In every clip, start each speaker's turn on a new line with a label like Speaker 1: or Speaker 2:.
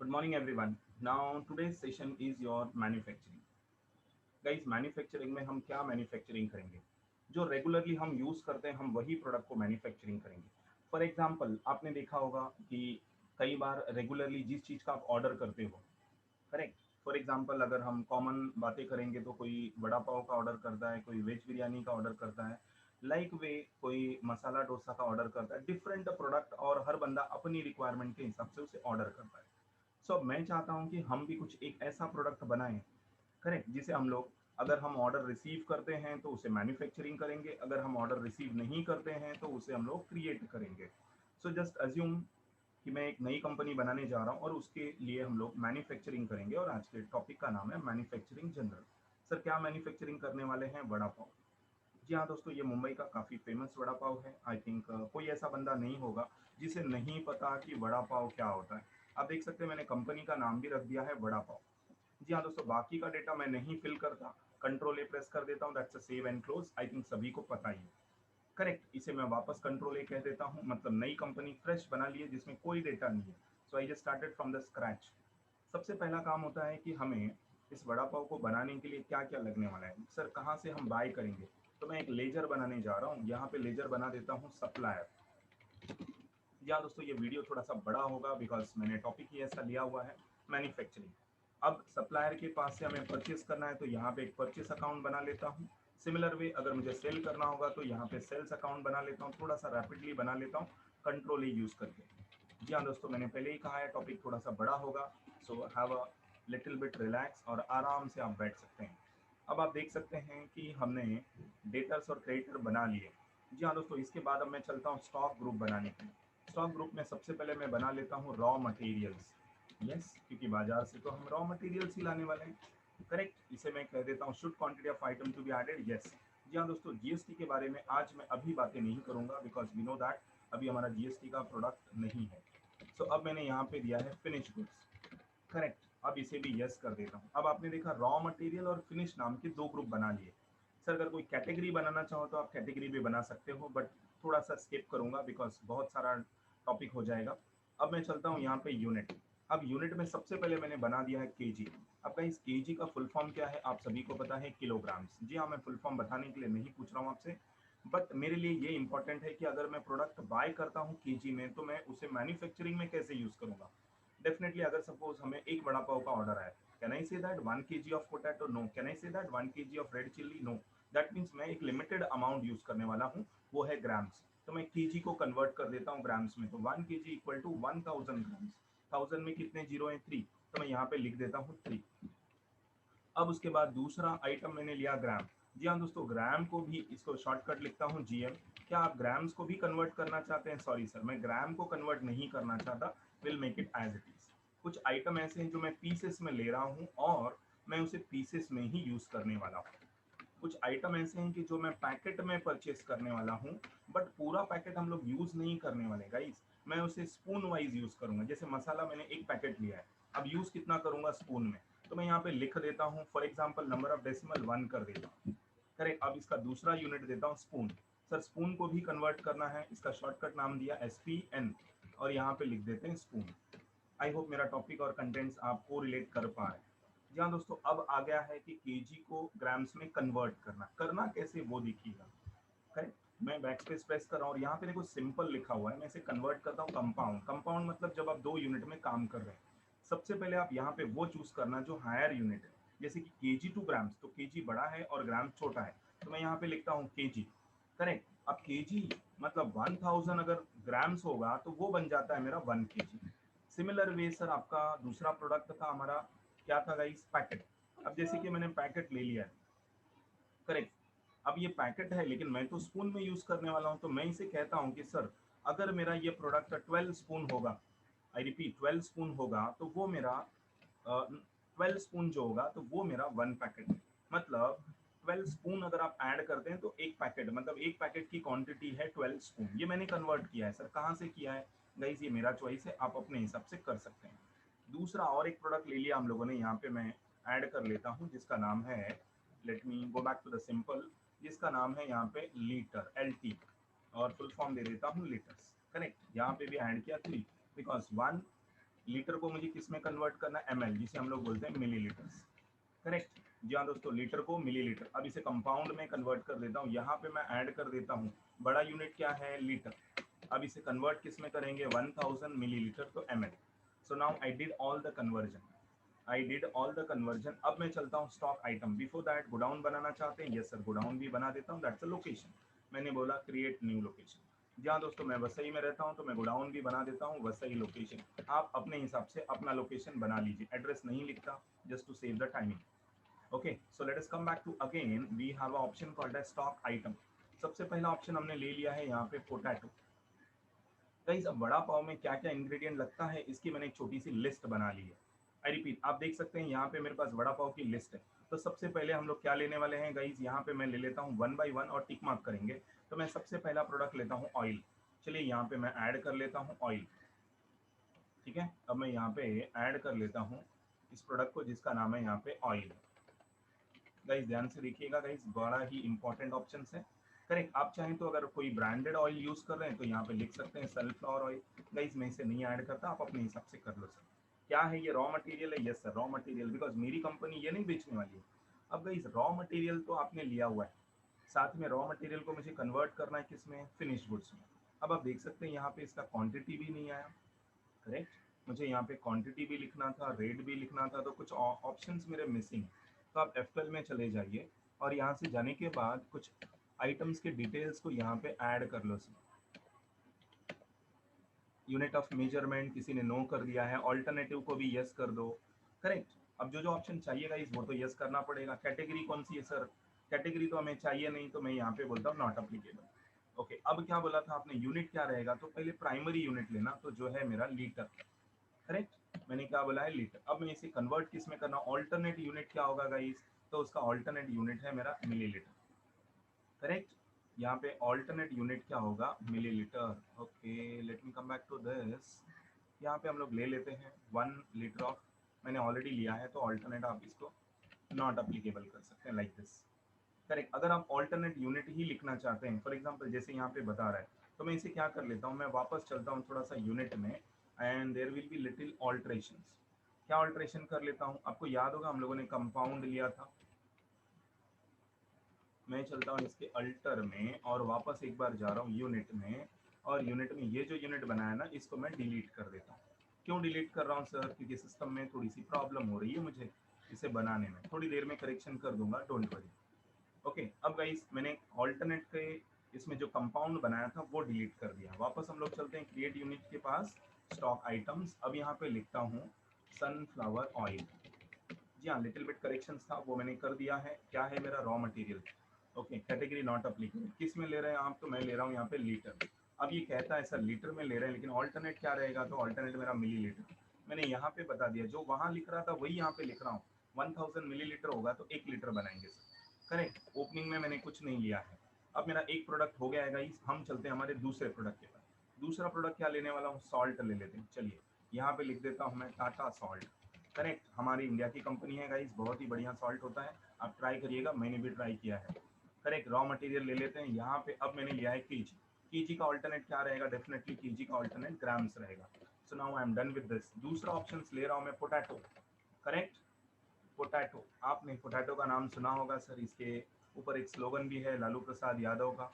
Speaker 1: Good morning, everyone. Now, today's session is your manufacturing. Guys, manufacturing में हम क्या manufacturing करेंगे? जो रेगुलरली हम यूज़ करते हैं, हम वही प्रोडक्ट को मैन्युफैक्चरिंग करेंगे। फॉर एग्जांपल, आपने देखा होगा कि कई बार रेगुलरली जिस चीज़ का आप ऑर्डर करते हो, करेक्ट? फॉर एग्जांपल अगर हम कॉमन बातें करेंगे तो कोई वड़ा पाव का ऑर्डर करता है, कोई वेज बिरयानी का ऑर्डर करता है, लाइक वे कोई मसाला डोसा का ऑर्डर करता है, डिफरेंट प्रोडक्ट और हर बंदा अपनी रिक्वायरमेंट के हिसाब से उसे ऑर्डर करता है। सो अब मैं चाहता हूँ कि हम भी कुछ एक ऐसा प्रोडक्ट बनाएं, करेक्ट, जिसे हम लोग अगर हम ऑर्डर रिसीव करते हैं तो उसे मैन्युफैक्चरिंग करेंगे, अगर हम ऑर्डर रिसीव नहीं करते हैं तो उसे हम लोग क्रिएट करेंगे। सो जस्ट अज्यूम कि मैं एक नई कंपनी बनाने जा रहा हूँ और उसके लिए हम लोग मैन्युफैक्चरिंग करेंगे और आज के टॉपिक का नाम है मैन्युफैक्चरिंग जनरल। सर क्या मैन्युफैक्चरिंग करने वाले हैं? वड़ा पाव। जी हाँ दोस्तों, ये मुंबई का काफ़ी फेमस वड़ा पाव है। आई थिंक कोई ऐसा बंदा नहीं होगा जिसे नहीं पता कि वड़ा पाव क्या होता है। आप देख सकते हैं मैंने कंपनी का नाम भी रख दिया है वड़ा पाव। जी हाँ दोस्तों, बाकी का डेटा मैं नहीं फिल करता, कंट्रोल ए प्रेस कर देता हूँ, that's a save and close. I think सभी को पता ही है। करेक्ट, इसे मैं वापस कंट्रोल ए कह देता हूँ, मतलब नई कंपनी फ्रेश बना ली है जिसमें कोई डेटा नहीं है। So I just started from the scratch. सबसे पहला काम होता है कि हमें इस वड़ा पाव को बनाने के लिए क्या क्या लगने वाला है। सर कहाँ से हम बाय करेंगे? तो मैं एक लेजर बनाने जा रहा हूँ, यहाँ पे लेजर बना देता हूँ सप्लायर। या दोस्तों ये वीडियो थोड़ा सा बड़ा होगा बिकॉज मैंने टॉपिक ही ऐसा लिया हुआ है, मैन्युफैक्चरिंग। अब सप्लायर के पास से हमें परचेस करना है तो यहाँ पे एक परचेस अकाउंट बना लेता हूँ। सिमिलर वे अगर मुझे सेल करना होगा तो यहाँ पे सेल्स अकाउंट बना लेता हूँ, थोड़ा सा रैपिडली बना लेता हूँ कंट्रोल ही यूज करके। जी हाँ दोस्तों, मैंने पहले ही कहा है टॉपिक थोड़ा सा बड़ा होगा, so have a little bit relax और आराम से आप बैठ सकते हैं। अब आप देख सकते हैं कि हमने डेटर्स और क्रेडिटर बना लिए। जी हाँ दोस्तों, इसके बाद अब मैं चलता हूँ स्टॉक ग्रुप बनाने के लिए। स्टॉक ग्रुप में सबसे पहले मैं बना लेता हूँ रॉ मटेरियल्स। यस, क्योंकि बाजार से तो हम रॉ मटेरियल्स ही लाने वाले हैं। करेक्ट, इसे मैं कह देता हूँ should quantity of item to be added. Yes. जी हाँ दोस्तों, जीएसटी के बारे में आज मैं अभी बातें नहीं करूंगा बिकॉज वी नो दैट अभी हमारा जीएसटी का प्रोडक्ट नहीं है। सो अब मैंने यहाँ पे दिया है फिनिश गुड्स। करेक्ट, अब इसे भी यस कर देता हूँ। अब आपने देखा रॉ मटेरियल और फिनिश नाम के दो ग्रुप बना लिए। सर अगर कोई कैटेगरी बनाना चाहो तो आप कैटेगरी भी बना सकते हो, बट थोड़ा सा स्किप करूंगा बिकॉज बहुत सारा टॉपिक हो जाएगा। अब मैं चलता हूँ यहाँ पे यूनिट। अब यूनिट में सबसे पहले मैंने बना दिया है केजी। अब इस केजी का फुल फॉर्म क्या है आप सभी को पता है, किलोग्राम्स। जी हाँ, मैं फुल फॉर्म बताने के लिए नहीं पूछ रहा हूँ आपसे, बट मेरे लिए ये इंपॉर्टेंट है कि अगर मैं प्रोडक्ट बाय करता हूँ केजी में तो मैं उसे मैन्युफैक्चरिंग में कैसे यूज करूंगा। डेफिनेटली अगर सपोज हमें एक वड़ा पाव का ऑर्डर आया, can I say that 1 kg of potato? No. Can I say that 1 kg of red chilli? No. That means मैं एक लिमिटेड अमाउंट यूज करने वाला हूँ, वो है ग्राम्स। तो मैं केजी को कन्वर्ट कर देता हूँ ग्राम्स में, तो 1 kg इक्वल टू 1000 ग्राम्स। 1000 में कितने जीरो हैं? 3। तो मैं यहाँ पे लिख देता हूँ 3। अब उसके बाद दूसरा आइटम मैंने लिया ग्राम। जी हाँ दोस्तों, ग्राम को भी इसको शॉर्टकट लिखता हूँ जीएम। क्या आप ग्राम्स को भी कन्वर्ट करना चाहते हैं? सॉरी सर, मैं ग्राम को कन्वर्ट नहीं करना चाहता, will make it as it is. कुछ आइटम ऐसे हैं जो मैं पीसेस में ले रहा हूँ और मैं उसे पीसेस में ही यूज करने वाला हूँ। कुछ आइटम ऐसे हैं कि जो मैं पैकेट में परचेस करने वाला हूँ, बट पूरा पैकेट हम लोग यूज नहीं करने वाले गाइस। मैं उसे स्पून वाइज यूज करूंगा। जैसे मसाला मैंने एक पैकेट लिया है, अब यूज कितना करूंगा स्पून में, तो मैं यहाँ पे लिख देता हूँ for example number of decimal 1 कर देता हूँ। करेक्ट, अब इसका दूसरा यूनिट देता हूँ स्पून। सर स्पून को भी कन्वर्ट करना है, इसका शॉर्टकट नाम दिया SPN और यहाँ पे लिख देते हैं स्पून। आई होप मेरा टॉपिक और कंटेंट्स आपको रिलेट कर पा रहे हैं। जी हाँ दोस्तों, अब आ गया है कि केजी को ग्राम्स में कन्वर्ट करना। करना कैसे वो देखिएगा। करेक्ट, मैं बैक स्पेस प्रेस कर रहा हूँ और यहाँ पे देखो सिंपल लिखा हुआ है, मैं इसे कन्वर्ट करता हूँ कंपाउंड। कंपाउंड मतलब जब आप दो यूनिट में काम कर रहे हैं, सबसे पहले आप यहाँ पे वो चूज करना जो हायर यूनिट है। जैसे कि केजी टू ग्राम्स, तो केजी बड़ा है और ग्राम छोटा है, तो मैं यहाँ पे लिखता हूँ केजी। करेक्ट, अब केजी मतलब 1000 अगर ग्राम्स होगा तो वो बन जाता है मेरा 1 kg। सिमिलर वे सर आपका दूसरा प्रोडक्ट था हमारा, क्या था गाइस? पैकेट। अब जैसे कि मैंने पैकेट ले लिया है, करेक्ट, अब ये पैकेट है लेकिन मैं तो स्पून में यूज करने वाला हूं, तो मैं इसे कहता हूं कि सर अगर मेरा ये प्रोडक्ट 12 स्पून होगा, आई रिपीट 12 स्पून होगा, तो वो मेरा 12 स्पून जो होगा तो वो मेरा 1 पैकेट है। मतलब 12 स्पून अगर आप ऐड करते हैं तो एक पैकेट, मतलब एक पैकेट की क्वांटिटी है 12 स्पून। ये मैंने कन्वर्ट किया है। सर कहाँ से किया है? गाइस ये मेरा चॉइस है, आप अपने हिसाब से कर सकते हैं। दूसरा और एक प्रोडक्ट ले लिया हम लोगों ने, यहाँ पे मैं ऐड कर लेता हूँ जिसका नाम है, let me go back to the simple, जिसका नाम है यहाँ पे लीटर, LT, और फुल फॉर्म दे देता हूँ लीटर्स। करेक्ट, यहाँ पे भी ऐड किया 3 बिकॉज 1 लीटर को मुझे किस में कन्वर्ट करना है, ml, जिसे हम लोग बोलते हैं मिलीलीटर्स। करेक्ट। जी हाँ दोस्तों, लीटर को मिलीलीटर। अब इसे कंपाउंड में कन्वर्ट कर देता हूँ, यहाँ पे मैं ऐड कर देता हूँ, बड़ा यूनिट क्या है, लीटर। अब इसे कन्वर्ट किस में करेंगे, 1000 मिलीलीटर तो ml। So now I did all the conversion, I did all the conversion. अब मैं चलता हूँ stock item. Before that godown बनाना चाहते हैं, यस सर गोडाउन भी बना देता हूँ, दैट्स अ लोकेशन। मैंने बोला क्रिएट न्यू लोकेशन। जी हाँ दोस्तों, मैं वसई में रहता हूँ तो मैं गोडाउन भी बना देता हूँ वसई लोकेशन। आप अपने हिसाब से अपना लोकेशन बना लीजिए, एड्रेस नहीं लिखता, just to save the timing. Okay, so let us come back to again. We have an option called as stock item. सबसे पहला ऑप्शन हमने ले लिया है यहाँ पे पोटैटो। गाइस, अब वड़ा पाव में क्या क्या इंग्रेडिएंट लगता है इसकी मैंने एक छोटी सी लिस्ट बना ली है। आई रिपीट, आप देख सकते हैं यहाँ पे मेरे पास वड़ा पाव की लिस्ट है। तो सबसे पहले हम लोग क्या लेने वाले हैं गाइस, यहाँ पे मैं ले लेता हूँ वन बाई वन और टिक मार्क करेंगे। तो मैं सबसे पहला प्रोडक्ट लेता हूँ ऑयल। चलिए यहाँ पे मैं ऐड कर लेता हूँ ऑयल। ठीक है, अब मैं यहाँ पे ऐड कर लेता हूँ इस प्रोडक्ट को जिसका नाम है यहाँ पे ऑयल। गाइस ध्यान से देखिएगा गाइस, बड़ा ही इंपॉर्टेंट ऑप्शन है। करेक्ट, आप चाहें तो अगर कोई ब्रांडेड ऑयल यूज कर रहे हैं तो यहाँ पे लिख सकते हैं सनफ्लावर ऑयल। गाइस मैं इसे नहीं ऐड करता, आप अपने हिसाब से कर लो सर। क्या है ये, रॉ मटेरियल है, yes sir raw material, because मेरी कंपनी ये नहीं बेचने वाली है। अब गाइस रॉ मटेरियल तो आपने लिया हुआ है, साथ में रॉ मटेरियल को मुझे कन्वर्ट करना है किसमें, फिनिश गुड्स में। अब आप देख सकते हैं यहाँ पे इसका क्वांटिटी भी नहीं आया। करेक्ट, मुझे यहाँ पे क्वांटिटी भी लिखना था, रेट भी लिखना था, तो कुछ ऑप्शंस मेरे मिसिंग। तो आप F12 में चले जाइए और यहाँ से जाने के बाद कुछ आइटम्स के डिटेल्स को यहाँ पे ऐड कर लो। यूनिट ऑफ मेजरमेंट किसी ने नो कर दिया है, ऑल्टरनेटिव को भी यस कर दो। करेक्ट, अब जो जो ऑप्शन चाहिएगा इस वो तो यस करना पड़ेगा। कैटेगरी कौन सी है सर, कैटेगरी तो हमें चाहिए नहीं, तो मैं यहाँ पे बोलता हूँ नॉट अप्लीकेबल। ओके, अब क्या बोला था आपने, यूनिट क्या रहेगा, तो पहले प्राइमरी यूनिट लेना, तो जो है मेरा लीटर। करेक्ट, मैंने क्या बोला है, लीटर। अब मैं इसे कन्वर्ट किस में करना, ऑल्टरनेट यूनिट क्या होगा गाइस, तो उसका ऑल्टरनेट यूनिट है मेरा मिलीलीटर। करेक्ट, यहाँ पे ऑल्टरनेट यूनिट क्या होगा, millilitre. Okay, let me come back to this. यहाँ पे हम लोग ले लेते हैं 1 लीटर ऑफ, मैंने ऑलरेडी लिया है तो ऑल्टरनेट आप इसको नॉट अप्लीकेबल कर सकते हैं लाइक दिस। करेक्ट, अगर आप ऑल्टरनेट यूनिट ही लिखना चाहते हैं, फॉर एग्जांपल जैसे यहाँ पे बता रहा है, तो मैं इसे क्या कर लेता हूँ, मैं वापस चलता हूँ थोड़ा सा यूनिट में, and there will be little alterations. क्या ऑल्ट्रेशन कर लेता हूँ, आपको याद होगा हम लोगों ने कंपाउंड लिया था। मैं चलता हूँ इसके अल्टर में और वापस एक बार जा रहा हूँ यूनिट में, और यूनिट में ये जो यूनिट बनाया ना इसको मैं डिलीट कर देता हूँ। क्यों डिलीट कर रहा हूँ सर, क्योंकि सिस्टम में थोड़ी सी प्रॉब्लम हो रही है मुझे इसे बनाने में, थोड़ी देर में करेक्शन कर दूंगा, डोंट वरी। ओके, अब गाइस मैंने ऑल्टरनेट के इसमें जो कंपाउंड बनाया था वो डिलीट कर दिया। वापस हम लोग चलते हैं क्रिएट यूनिट के पास, स्टॉक आइटम्स। अब यहाँ पे लिखता हूँ सनफ्लावर ऑयल। जी हाँ, लिटिल बिट करेक्शंस था वो मैंने कर दिया है। क्या है मेरा, raw material. Okay, category not applicable, किस में ले रहे हैं आप, तो मैं ले रहा हूँ यहाँ पे लीटर। अब ये कहता है सर लीटर में ले रहे हैं, लेकिन ऑल्टरनेट क्या रहेगा, तो ऑल्टरनेट मेरा मिली लीटर। मैंने यहाँ पे बता दिया, जो वहाँ लिख रहा था वही यहाँ पे लिख रहा हूँ। 1000 मिलीलीटर होगा तो 1 लीटर बनाएंगे सर। करेक्ट, ओपनिंग में मैंने कुछ नहीं लिया है। अब मेरा एक प्रोडक्ट हो गया है गाइस, हम चलते हैं हमारे दूसरे प्रोडक्ट के पास। दूसरा प्रोडक्ट क्या लेने वाला हूँ, सॉल्ट ले लेते हैं। चलिए यहाँ पे लिख देता हूँ मैं टाटा सॉल्ट। करेक्ट, हमारी इंडिया की कंपनी है गाइस, बहुत ही बढ़िया सॉल्ट होता है, आप ट्राई करिएगा, मैंने भी ट्राई किया है। करेक्ट, रॉ मटेरियल ले लेते हैं यहाँ पे। अब मैंने लिया है केजी। केजी का ऑल्टरनेट क्या रहेगा, डेफिनेटली केजी का ऑल्टरनेट ग्राम्स रहेगा। सो now I am done with this. दूसरा ऑप्शन ले रहा हूँ मैं पोटैटो। करेक्ट, पोटैटो, आपने पोटैटो का नाम सुना होगा सर, इसके ऊपर एक स्लोगन भी है लालू प्रसाद यादव का।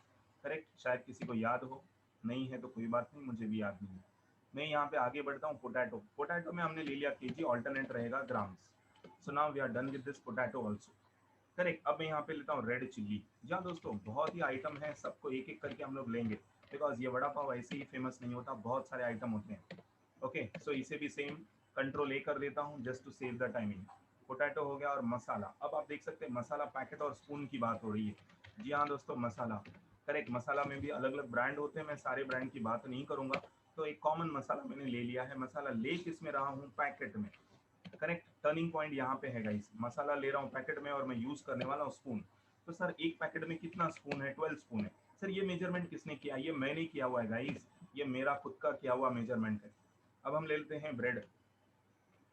Speaker 1: करेक्ट, शायद किसी को याद हो, नहीं है तो कोई बात नहीं, मुझे भी याद नहीं है। मैं यहाँ पे आगे बढ़ता हूँ, पोटैटो। पोटैटो में हमने ले लिया केजी, ऑल्टरनेट रहेगा grams. So now we are done with this potato also. Correct, अब मैं यहाँ पे लेता हूँ रेड चिल्ली। जहाँ दोस्तों बहुत ही आइटम है, सबको एक एक करके हम लोग लेंगे, बिकॉज ये वड़ा पाव ऐसे ही फेमस नहीं होता, बहुत सारे आइटम होते हैं। ओके, सो इसे भी सेम कंट्रोल ए कर देता हूँ just to save the timing. Potato हो गया, और मसाला। अब आप देख सकते हैं मसाला पैकेट और स्पून की बात हो रही है। जी हाँ दोस्तों, मसाला। करेक्ट, मसाला में भी अलग अलग ब्रांड होते हैं, मैं सारे ब्रांड की बात नहीं करूंगा। तो एक कॉमन मसाला मैंने ले लिया है। मसाला ले किस में रहा हूँ, पैकेट में। करेक्ट, टर्निंग पॉइंट यहाँ पे है गाइस, मसाला ले रहा हूँ पैकेट में और मैं यूज करने वाला हूँ स्पून। तो सर एक पैकेट में कितना स्पून है, 12 स्पून है। सर ये मेजरमेंट किसने किया, ये मैंने किया हुआ है गाइस, ये मेरा खुद का किया हुआ मेजरमेंट है। अब हम ले लेते हैं ब्रेड।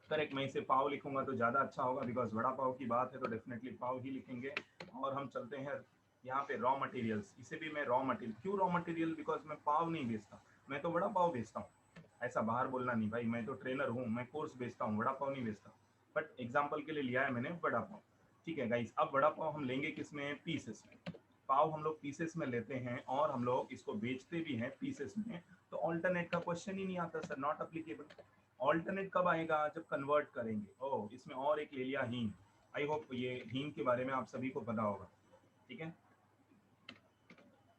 Speaker 1: करेक्ट, मैं इसे पाव लिखूंगा तो ज़्यादा अच्छा होगा, बिकॉज वड़ा पाव की बात है तो डेफिनेटली पाव ही लिखेंगे। और हम चलते हैं यहाँ पे रॉ मटेरियल्स। इसे भी मैं रॉ मटेरियल, क्यों रॉ मटेरियल, बिकॉज मैं पाव नहीं बेचता, मैं तो वड़ा पाव बेचता हूँ। ऐसा बाहर बोलना नहीं भाई, मैं तो ट्रेनर हूँ, मैं कोर्स बेचता हूँ, वड़ा पाव नहीं बेचता। बट एग्जाम्पल के लिए लिया है मैंने वड़ा पाव। ठीक है गाइस, अब वड़ा पाव हम लेंगे किस में, पीसेस में। पाव हम लोग पीसेस में लेते हैं और हम लोग इसको बेचते भी हैं पीसेस में। तो ऑल्टरनेट का क्वेश्चन ही नहीं आता सर, नॉट अप्लीकेबल। ऑल्टरनेट कब आएगा, जब कन्वर्ट करेंगे। ओह, इसमें और एक ले लिया हींग। आई होप ये हींग के बारे में आप सभी को पता होगा। ठीक है,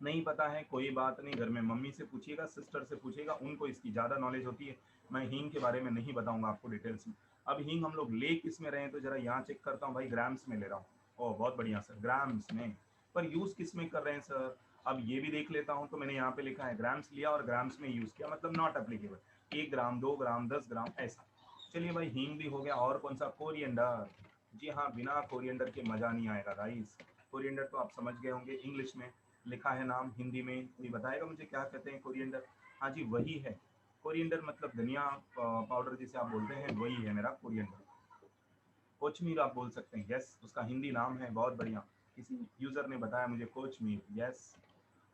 Speaker 1: नहीं पता है कोई बात नहीं, घर में मम्मी से पूछिएगा, सिस्टर से पूछिएगा, उनको इसकी ज़्यादा नॉलेज होती है। मैं हींग के बारे में नहीं बताऊंगा आपको डिटेल्स में। अब हींग हम लोग ले किस में रहे हैं, तो जरा यहाँ चेक करता हूँ भाई, ग्राम्स में ले रहा हूँ। ओह बहुत बढ़िया सर, ग्राम्स में। पर यूज़ किस में कर रहे हैं सर, अब ये भी देख लेता हूँ। तो मैंने यहाँ पे लिखा है ग्राम्स लिया और ग्राम्स में यूज़ किया, मतलब नॉट अप्लीकेबल। 1 ग्राम, 2 ग्राम, 10 ग्राम ऐसा। चलिए भाई, हींग भी हो गया, और कौन सा, कोरिएंडर। जी हाँ, बिना कोरिएंडर के मज़ा नहीं आएगा गाइस। कोरिएंडर तो आप समझ गए होंगे, इंग्लिश में लिखा है नाम, हिंदी में कोई बताएगा मुझे क्या कहते हैं कोरिएंडर। हाँ जी वही है, कोरिएंडर मतलब धनिया पाउडर जिसे आप बोलते हैं, वही है मेरा कोरिएंडर। कोचमीर आप बोल सकते हैं, यस उसका हिंदी नाम है, बहुत बढ़िया। किसी यूजर ने बताया मुझे कोचमीर, यस।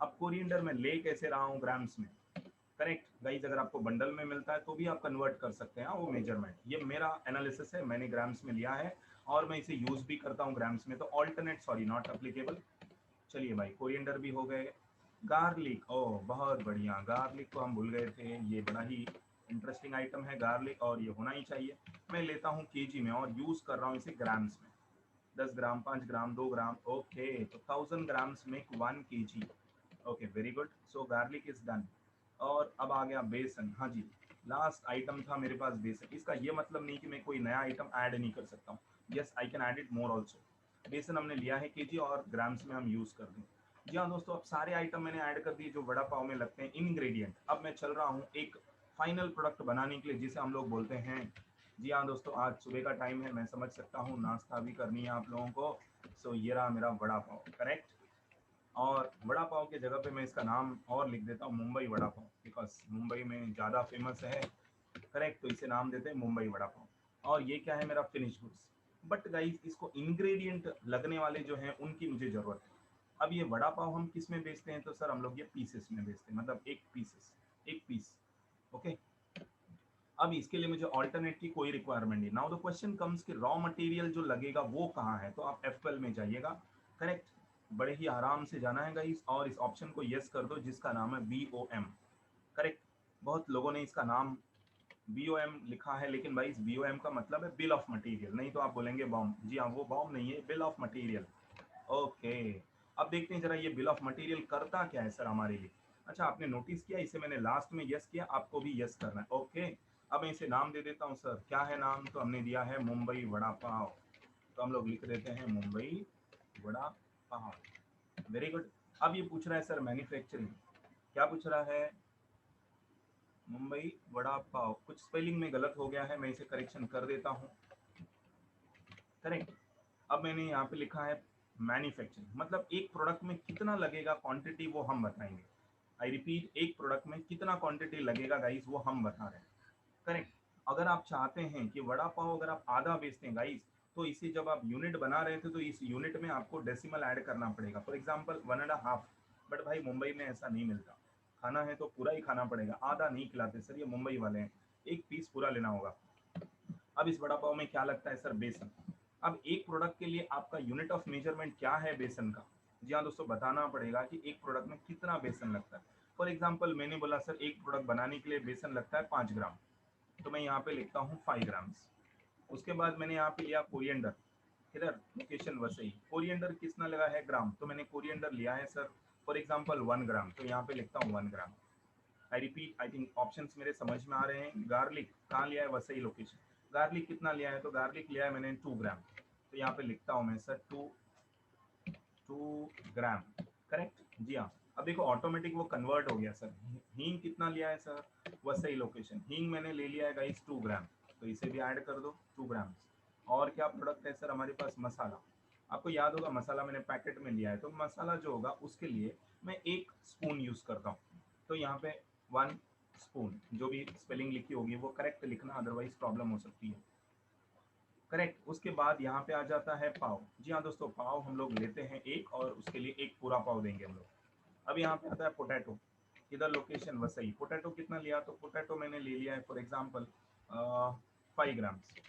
Speaker 1: अब कोरिएंडर में ले कैसे रहा हूँ, ग्राम्स में। करेक्ट गाइज, अगर आपको बंडल में मिलता है तो भी आप कन्वर्ट कर सकते हैं, वो मेजरमेंट। ये मेरा एनालिसिस है, मैंने ग्राम्स में लिया है और मैं इसे यूज भी करता हूँ ग्राम्स में, तो ऑल्टरनेट सॉरी नॉट अप्लीकेबल। चलिए भाई, कोरिएंडर भी हो गए। गार्लिक, ओह बहुत बढ़िया, गार्लिक को हम भूल गए थे, ये बड़ा ही इंटरेस्टिंग आइटम है गार्लिक, और ये होना ही चाहिए। मैं लेता हूँ केजी में और यूज कर रहा हूँ इसे ग्राम्स में। 10 ग्राम, 5 ग्राम, 2 ग्राम, ओके। तो 1000 grams make 1 kg। Okay very good, so garlic is done. और अब आ गया बेसन। हाँ जी, लास्ट आइटम था मेरे पास बेसन। इसका ये मतलब नहीं कि मैं कोई नया आइटम ऐड नहीं कर सकता हूँ, yes I can add it more also. बेसन हमने लिया है केजी और ग्राम्स में हम यूज कर दें। जी हाँ दोस्तों, अब सारे आइटम मैंने ऐड कर दिए जो वड़ा पाव में लगते हैं, इंग्रेडिएंट। अब मैं चल रहा हूँ एक फाइनल प्रोडक्ट बनाने के लिए, जिसे हम लोग बोलते हैं। जी हाँ दोस्तों, आज सुबह का टाइम है, मैं समझ सकता हूँ, नाश्ता भी करनी है आप लोगों को। सो ये रहा मेरा वड़ा पाव, करेक्ट। और वड़ा पाव के जगह पे मैं इसका नाम और लिख देता हूँ, मुंबई वड़ा पाव, बिकॉज मुंबई में ज़्यादा फेमस है। करेक्ट, तो इसे नाम देते हैं मुंबई वड़ा पाव। और ये क्या है, मेरा फिनिश गुड्स। बट गाइस, इसको इंग्रेडिएंट लगने वाले जो हैं उनकी मुझे ज़रूरत है। अब ये वड़ा पाव हम किस में बेचते हैं, तो सर हम लोग ये पीसेस में बेचते हैं, मतलब एक पीसेस, एक पीस। ओके, अब इसके लिए मुझे ऑल्टरनेट की कोई रिक्वायरमेंट नहीं। नाउ द क्वेश्चन कम्स कि रॉ मटेरियल जो लगेगा वो कहाँ है, तो आप F12 में जाइएगा। करेक्ट, बड़े ही आराम से जाना है गाइस, और इस ऑप्शन को यस कर दो जिसका नाम है BOM। करेक्ट, बहुत लोगों ने इसका नाम BOM लिखा है, लेकिन भाई इस BOM का मतलब है बिल ऑफ मटेरियल, नहीं तो आप बोलेंगे बॉम्ब। जी हाँ, वो बॉम्ब नहीं है, बिल ऑफ मटेरियल। ओके, अब देखते हैं जरा ये बिल ऑफ मटेरियल करता क्या है सर हमारे लिए। अच्छा, आपने नोटिस किया, इसे मैंने लास्ट में यस किया, आपको भी यस करना है। ओके, अब मैं इसे नाम दे देता हूँ सर, क्या है नाम, तो हमने दिया है मुंबई वड़ा पाव। तो हम लोग लिख देते हैं मुंबई वड़ा पाव। Very good. अब ये पूछ रहा है सर मैन्युफैक्चरिंग, क्या पूछ रहा है, मुंबई वड़ा पाव। कुछ स्पेलिंग में गलत हो गया है, मैं इसे करेक्शन कर देता हूँ। करेक्ट, अब मैंने यहाँ पे लिखा है मैन्युफैक्चरिंग, मतलब एक प्रोडक्ट में कितना लगेगा क्वांटिटी, वो हम बताएंगे। आई रिपीट, एक प्रोडक्ट में कितना क्वांटिटी लगेगा गाइस, वो हम बता रहे हैं। करेक्ट, अगर आप चाहते हैं कि वड़ा पाव अगर आप आधा बेचते हैं गाइस, तो इसे जब आप यूनिट बना रहे थे तो इस यूनिट में आपको डेसिमल ऐड करना पड़ेगा, फॉर एग्जांपल 1.5। बट भाई मुंबई में ऐसा नहीं मिलता, खाना है तो पूरा ही खाना पड़ेगा, आधा नहीं खिलाते सर, ये मुंबई वाले हैं, एक पीस पूरा लेना होगा। अब इस वड़ा पाव में क्या लगता है सर, बेसन। अब एक प्रोडक्ट के लिए आपका यूनिट ऑफ मेजरमेंट क्या है बेसन का। जी हाँ दोस्तों, बताना पड़ेगा कि एक प्रोडक्ट में कितना बेसन लगता है। फॉर एग्जाम्पल मैंने बोला सर एक प्रोडक्ट बनाने के लिए बेसन लगता है 5 ग्राम, तो मैं यहाँ पे लिखता हूँ 5 ग्राम्स। उसके बाद मैंने यहाँ पे लिया कोरिएंडर, इधर लोकेशन वसई, कोरिएंडर कितना लगा है ग्राम, तो मैंने कोरिएंडर लिया है सर फॉर एग्जाम्पल 1 ग्राम, तो यहाँ पे लिखता हूँ 1 gram. I repeat, I think options मेरे समझ में आ रहे हैं। गार्लिक कहाँ लिया है, वसई लोकेशन। गार्लिक कितना लिया है, तो गार्लिक लिया है मैंने 2 ग्राम, तो यहाँ पे लिखता हूँ मैं सर 2 ग्राम। करेक्ट, जी हाँ। अब देखो ऑटोमेटिक वो कन्वर्ट हो गया सर। हींग कितना लिया है सर, वसई लोकेशन, हींग मैंने ले लिया है गाइस 2 ग्राम, तो इसे भी ऐड कर दो 2 ग्राम। और क्या प्रोडक्ट है सर हमारे पास, मसाला। आपको याद होगा मसाला मैंने पैकेट में लिया है, तो मसाला जो होगा उसके लिए मैं 1 स्पून यूज करता हूँ, तो यहाँ पे 1 स्पून, जो भी स्पेलिंग लिखी होगी वो करेक्ट लिखना, अदरवाइज प्रॉब्लम हो सकती है। करेक्ट, उसके बाद यहाँ पे आ जाता है पाव। जी हाँ दोस्तों, पाव हम लोग लेते हैं एक, और उसके लिए एक पूरा पाव देंगे हम लोग। अब यहाँ पे आता है पोटैटो, इधर लोकेशन वसई। पोटैटो कितना लिया, तो पोटैटो मैंने ले लिया है फॉर एग्जांपल 5 ग्राम्स।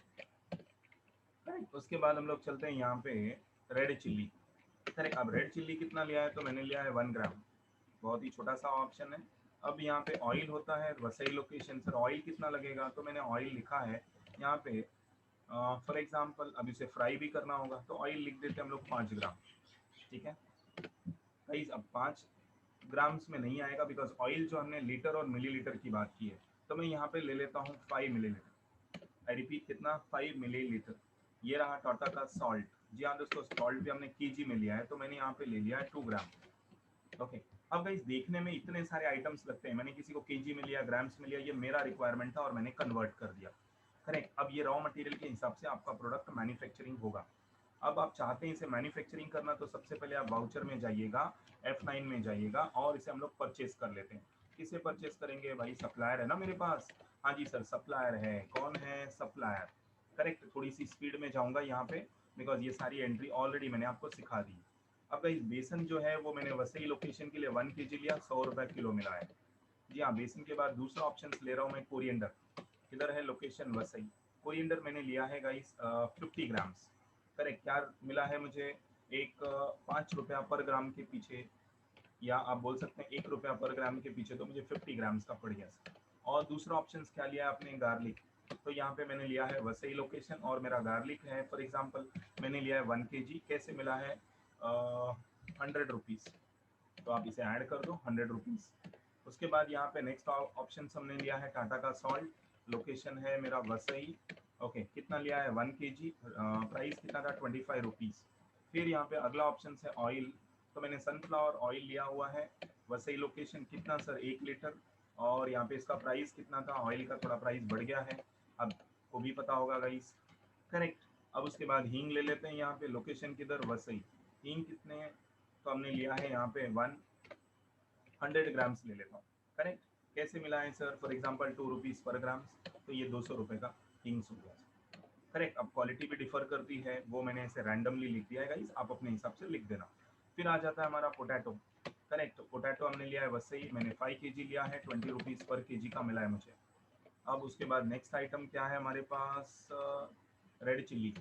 Speaker 1: करेक्ट। उसके बाद हम लोग चलते हैं यहाँ पे रेड चिल्ली। करेक्ट। अब रेड चिल्ली कितना लिया है, तो मैंने लिया है 1 ग्राम। बहुत ही छोटा सा ऑप्शन है। अब यहाँ पे ऑयल होता है वसई लोकेशन। सर ऑयल कितना लगेगा, तो मैंने ऑयल लिखा है यहाँ पे फॉर एग्जांपल। अब इसे फ्राई भी करना होगा तो ऑयल लिख देते हैं हम लोग 5 ग्राम। ठीक है गाइस। अब 5 ग्राम्स में नहीं आएगा बिकॉज ऑयल जो हमने लीटर और मिलीलीटर की बात की है, तो मैं यहाँ पे ले लेता हूँ 5 मिलीलीटर। आई रिपीट, कितना, 5 मिलीलीटर। ये रहा टाटा का सॉल्ट। जी हाँ दोस्तों, सॉल्ट भी हमने केजी में लिया है, तो मैंने यहाँ पे ले लिया है 2 ग्राम। ओके। अब गाइस देखने में इतने सारे आइटम्स लगते हैं, मैंने किसी को केजी में लिया, ग्राम्स में लिया, ये मेरा रिक्वायरमेंट था और मैंने कन्वर्ट कर दिया। करेक्ट। अब ये रॉ मटेरियल के हिसाब से आपका प्रोडक्ट मैन्युफैक्चरिंग होगा। अब आप चाहते हैं इसे मैन्युफैक्चरिंग करना, तो सबसे पहले आप वाउचर में जाइएगा, F9 में जाइएगा और इसे हम लोग परचेस कर लेते हैं। किसे परचेस करेंगे भाई, सप्लायर है ना मेरे पास। हाँ जी सर, सप्लायर है। कौन है सप्लायर। करेक्ट। थोड़ी सी स्पीड में जाऊंगा यहाँ पे बिकॉज ये सारी एंट्री ऑलरेडी मैंने आपको सिखा दी। अब भाई बेसन जो है वो मैंने वसई लोकेशन के लिए 1 केजी लिया, 100 रुपये किलो मिला है। जी हाँ। बेसन के बाद दूसरा ऑप्शन ले रहा हूँ मैं कोरिएंडर। इधर है लोकेशन वसई। कोरिएंडर मैंने लिया है गाइस 50 ग्राम्स। करेक्ट। क्या मिला है मुझे, एक 5 रुपया पर ग्राम के पीछे, या आप बोल सकते हैं 1 रुपया पर ग्राम के पीछे, तो मुझे 50 ग्राम्स का पड़ गया सर। और दूसरा ऑप्शन क्या लिया आपने, गार्लिक। तो यहाँ पे मैंने लिया है वसई लोकेशन और मेरा गार्लिक है फॉर एग्जांपल मैंने लिया है 1 केजी। कैसे मिला है, 100 रुपीज़। तो आप इसे ऐड कर दो 100 रुपीज़। उसके बाद यहाँ पे नेक्स्ट ऑप्शन हमने लिया है टाटा का सॉल्ट। लोकेशन है मेरा वसई। ओके। कितना लिया है, 1 केजी। प्राइस कितना था, 25 रुपीज़। फिर यहाँ पे अगला ऑप्शन है ऑयल। तो मैंने सनफ्लावर ऑयल लिया हुआ है वसई लोकेशन। कितना सर, 1 लीटर। और यहाँ पे इसका प्राइस कितना था, ऑयल का थोड़ा प्राइस बढ़ गया है, अब को भी पता होगा गाइस। करेक्ट। अब उसके बाद हींग ले लेते हैं यहाँ पे, लोकेशन किधर, वसई। हींग कितने हैं, तो हमने लिया है यहाँ पे 100 ग्राम्स ले लेता हूँ। करेक्ट। कैसे मिला है सर, फॉर एग्जांपल 2 रुपीज़ पर ग्राम, तो ये 200 रुपये का हींग हो गया। करेक्ट। अब क्वालिटी भी डिफर करती है, वो मैंने ऐसे रैंडमली लिख दिया है गाइस, आप अपने हिसाब से लिख देना। फिर आ जाता है हमारा पोटैटो। करेक्ट। पोटैटो हमने लिया है वैसे ही, मैंने 5 केजी लिया है, 20 रुपीज़ पर केजी का मिला है मुझे। अब उसके बाद नेक्स्ट आइटम क्या है हमारे पास, रेड चिल्ली।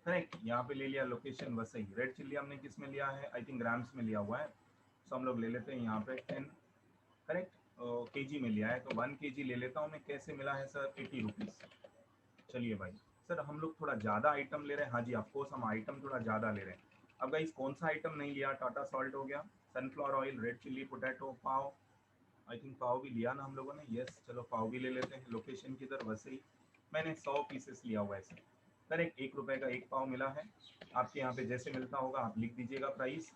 Speaker 1: करेक्ट। यहाँ पे ले लिया लोकेशन वसई। रेड चिल्ली हमने किस में लिया है, आई थिंक ग्राम्स में लिया हुआ है, तो हम लोग ले लेते हैं यहाँ पे 10। करेक्ट। केजी में लिया है, तो 1 केजी ले लेता हूँ मैं। कैसे मिला है सर, 80 रुपीज़। चलिए भाई। सर हम लोग थोड़ा ज़्यादा आइटम ले रहे हैं। हाँ जी, ऑफकोर्स हम आइटम थोड़ा ज़्यादा ले रहे हैं। अब गाइस कौन सा आइटम नहीं लिया, टाटा सॉल्ट हो गया, sunflower oil, red chilli, potato, pav. I think pav भी लिया ना हम लोगों ने, यस। चलो पाव भी ले लेते हैं। लोकेशन किधर, वैसे ही मैंने 100 पीसेस लिया हुआ है सर। करेक्ट। 1 रुपये का एक पाव मिला है। आपके यहाँ पे जैसे मिलता होगा आप लिख दीजिएगा प्राइस।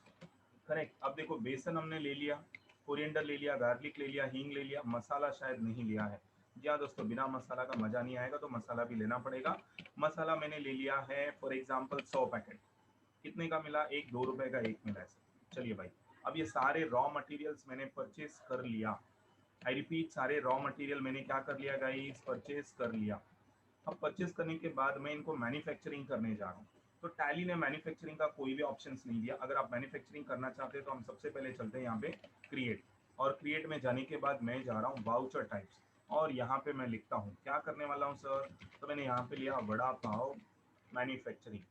Speaker 1: करेक्ट। अब देखो बेसन हमने ले लिया, कोरिएंडर ले लिया, गार्लिक ले लिया, हींग ले लिया, मसाला शायद नहीं लिया है। जी हाँ दोस्तों, बिना मसाला का मज़ा नहीं आएगा, तो मसाला भी लेना पड़ेगा। मसाला मैंने ले लिया है फॉर एग्जांपल 100 पैकेट। कितने का मिला, एक, 2 रुपए का एक मिला है सर। चलिए भाई। अब ये सारे रॉ मटेरियल्स मैंने परचेस कर लिया। आई रिपीट, सारे रॉ मटेरियल मैंने क्या कर लिया गाइस, परचेस कर लिया। अब परचेस करने के बाद मैं इनको मैन्युफैक्चरिंग करने जा रहा हूँ। तो टैली ने मैन्युफैक्चरिंग का कोई भी ऑप्शंस नहीं दिया। अगर आप मैन्युफैक्चरिंग करना चाहते हैं तो हम सबसे पहले चलते हैं यहाँ पे क्रिएट। और क्रिएट में जाने के बाद मैं जा रहा हूँ वाउचर टाइप्स, और यहाँ पे मैं लिखता हूँ क्या करने वाला हूँ सर, तो मैंने यहाँ पे लिया वड़ा पाव मैन्युफैक्चरिंग।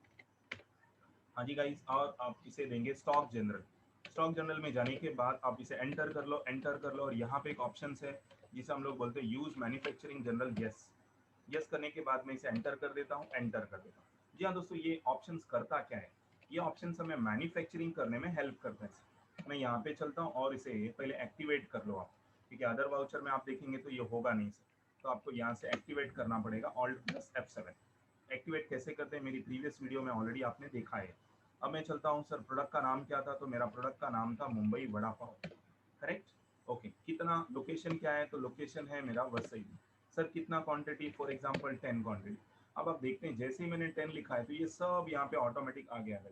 Speaker 1: हाँ जी गाइस। और आप इसे देंगे स्टॉक जनरल। स्टॉक जनरल में जाने के बाद आप इसे एंटर कर लो, एंटर कर लो, और यहाँ पे एक ऑप्शन है जिसे हम लोग बोलते हैं use manufacturing general. Yes. Yes करने के बाद मैं इसे एंटर कर देता हूँ, एंटर कर देता हूँ। जी हाँ दोस्तों, ये ऑप्शंस करता क्या है, ये ऑप्शंस हमें मैन्युफैक्चरिंग करने में हेल्प करता है। मैं यहाँ पे चलता हूँ और इसे पहले एक्टिवेट कर लो आप, क्योंकि अदर वाउचर में आप देखेंगे तो ये होगा नहीं सर। तो आपको यहाँ से एक्टिवेट करना पड़ेगा, Alt+F7। एक्टिवेट कैसे करते हैं मेरी प्रीवियस वीडियो में ऑलरेडी आपने देखा है। अब मैं चलता हूँ, सर प्रोडक्ट का नाम क्या था, तो मेरा प्रोडक्ट का नाम था मुंबई वड़ा पाव। करेक्ट। ओके। कितना, लोकेशन क्या है, तो लोकेशन है मेरा वसई। सर कितना क्वांटिटी, फॉर एग्जांपल 10 क्वांटिटी। अब आप देखते हैं जैसे ही मैंने 10 लिखा है तो ये सब यहाँ पे ऑटोमेटिक आ गया है।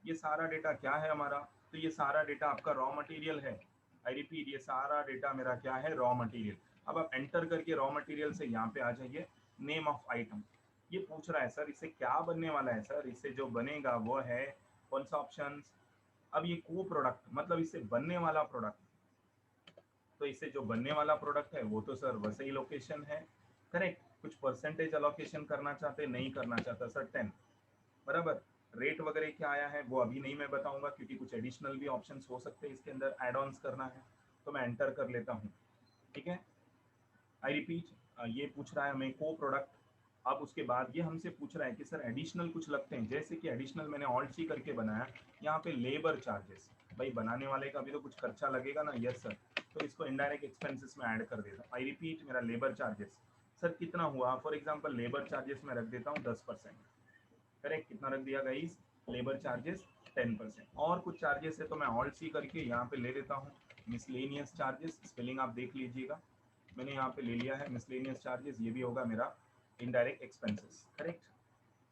Speaker 1: ये सारा डेटा क्या है हमारा, तो ये सारा डेटा आपका रॉ मटेरियल है। आई रिपीट, ये सारा डेटा मेरा क्या है, रॉ मटेरियल। अब आप एंटर करके रॉ मटेरियल से यहाँ पे आ जाइए, नेम ऑफ आइटम। ये पूछ रहा है सर इससे क्या बनने वाला है, सर इससे जो बनेगा वो है कौन सा ऑप्शन। अब ये को प्रोडक्ट मतलब इससे बनने वाला प्रोडक्ट। तो इससे जो बनने वाला प्रोडक्ट है वो तो सर वसई लोकेशन है, करेक्ट। कुछ परसेंटेज अलोकेशन करना चाहते, नहीं करना चाहता सर 10, बराबर। रेट वगैरह क्या आया है वो अभी नहीं मैं बताऊंगा, क्योंकि कुछ एडिशनल भी ऑप्शंस हो सकते हैं इसके अंदर, एड ऑन्स करना है तो मैं एंटर कर लेता हूँ, ठीक है। आई रिपीट, ये पूछ रहा है हमें को प्रोडक्ट। अब उसके बाद ये हमसे पूछ रहा है कि सर एडिशनल कुछ लगते हैं, जैसे कि एडिशनल मैंने ऑल्ट सी करके बनाया, यहाँ पे लेबर चार्जेस, भाई बनाने वाले का भी तो कुछ खर्चा लगेगा ना, यस सर, तो इसको इनडायरेक्ट एक्सपेंसेस में ऐड कर देता हूँ। आई रिपीट, मेरा लेबर चार्जेस सर कितना हुआ, फॉर एग्जाम्पल लेबर चार्जेस में रख देता हूँ 10%, करेक्ट। कितना रख दिया गाइस, लेबर चार्जेस 10%। और कुछ चार्जेस है तो मैं ऑल्ट सी करके यहाँ पे ले लेता हूँ मिसलेनियस चार्जेस, स्पेलिंग आप देख लीजिएगा, मैंने यहाँ पे ले लिया है मिसलेनियस चार्जेस, ये भी होगा मेरा इनडायरेक्ट एक्सपेंसेस, करेक्ट।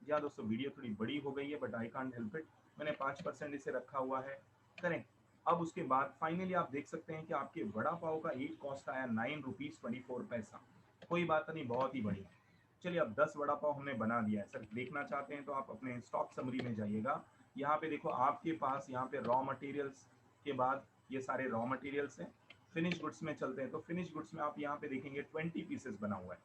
Speaker 1: जी हाँ दोस्तों, वीडियो थोड़ी बड़ी हो गई है but I can't help it, मैंने 5% इसे रखा हुआ है, करेक्ट। अब उसके बाद फाइनली आप देख सकते हैं कि आपके वड़ा पाव का एक कॉस्ट आया 9 रुपीज़ 24 पैसा। कोई बात नहीं, बहुत ही बढ़िया। चलिए अब 10 वड़ा पाव हमने बना दिया है। सर देखना चाहते हैं तो आप अपने स्टॉक समरी में जाइएगा, यहाँ पे देखो आपके पास यहाँ पे रॉ मटेरियल्स के बाद ये सारे रॉ मटेरियल्स हैं। फिनिश गुड्स में चलते हैं तो फिनिश गुड्स में आप यहाँ पे देखेंगे 20 पीसेस बना हुआ है।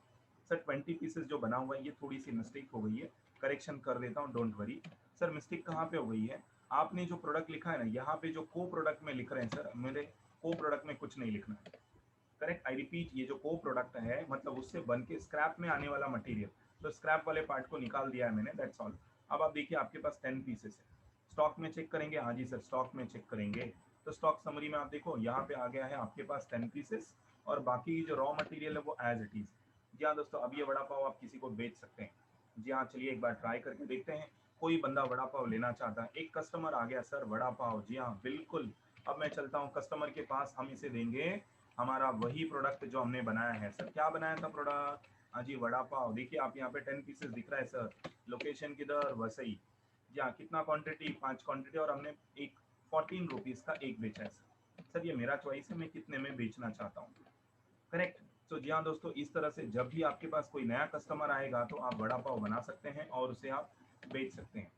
Speaker 1: सर 20 पीसेस जो बना हुआ है ये थोड़ी सी मिस्टेक हो गई है, करेक्शन कर देता हूँ, डोंट वरी। सर मिस्टेक कहाँ पे हो गई है, आपने जो प्रोडक्ट लिखा है ना, यहाँ पे जो को प्रोडक्ट में लिख रहे हैं सर, मेरे को प्रोडक्ट में कुछ नहीं लिखना है, करेक्ट। आई रिपीट, ये जो को प्रोडक्ट है मतलब उससे बन के स्क्रैप में आने वाला मटेरियल, तो स्क्रैप वाले पार्ट को निकाल दिया है मैंने, दैट्स ऑल। अब आप देखिए आपके पास 10 पीसेस है, स्टॉक में चेक करेंगे, हाँ जी सर स्टॉक में चेक करेंगे, तो स्टॉक समरी में आप देखो यहाँ पे आ गया है आपके पास 10 पीसेस, और बाकी जो रॉ मटेरियल है वो एज इट इज। जी हाँ दोस्तों, अब ये वड़ा पाव आप किसी को बेच सकते हैं। जी हाँ, चलिए एक बार ट्राई करके देखते हैं। कोई बंदा वड़ा पाव लेना चाहता है, एक कस्टमर आ गया सर वड़ा पाव, जी हाँ बिल्कुल। अब मैं चलता हूँ कस्टमर के पास, हम इसे देंगे हमारा वही प्रोडक्ट जो हमने बनाया है। सर क्या बनाया था प्रोडक्ट, हाँ जी वड़ा पाव। देखिए आप यहाँ पे 10 पीसेस दिख रहा है सर, लोकेशन किधर, वसई। जी हाँ, कितना क्वांटिटी, 5 क्वांटिटी, और हमने एक 14 रुपीज़ का एक बेचा है सर। सर ये मेरा चॉइस है, मैं कितने में बेचना चाहता हूँ, करेक्ट। तो जी हाँ दोस्तों, इस तरह से जब भी आपके पास कोई नया कस्टमर आएगा तो आप वड़ा पाव बना सकते हैं और उसे आप बेच सकते हैं,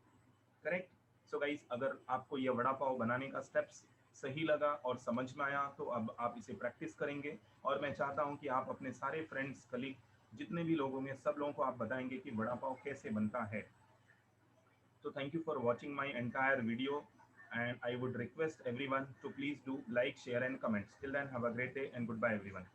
Speaker 1: करेक्ट। सो गाइस, अगर आपको ये वड़ा पाव बनाने का स्टेप्स सही लगा और समझ में आया तो अब आप इसे प्रैक्टिस करेंगे, और मैं चाहता हूँ कि आप अपने सारे फ्रेंड्स, कलीग, जितने भी लोग होंगे सब लोगों को आप बताएंगे कि वड़ा पाव कैसे बनता है। So thank you for watching my entire video, and I would request everyone to please do like, share and comment. Till then, have a great day and goodbye everyone.